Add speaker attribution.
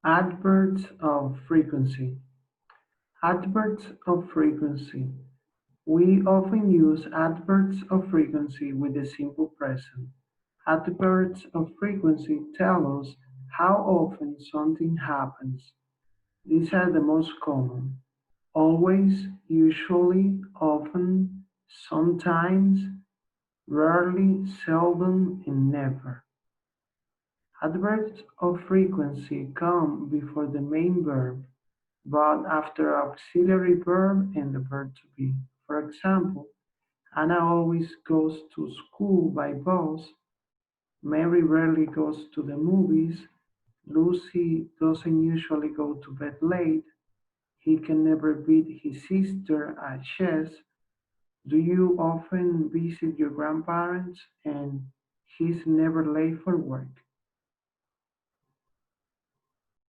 Speaker 1: Adverbs of frequency. Adverbs of frequency. We often use adverbs of frequency with the simple present. Adverbs of frequency tell us how often something happens. These are the most common: always, usually, often, sometimes, rarely, seldom, and never. Adverbs of frequency come before the main verb, but after auxiliary verb and the verb to be. For example, Anna always goes to school by bus. Mary rarely goes to the movies. Lucy doesn't usually go to bed late. He can never beat his sister at chess. Do you often visit your grandparents? And he's never late for work.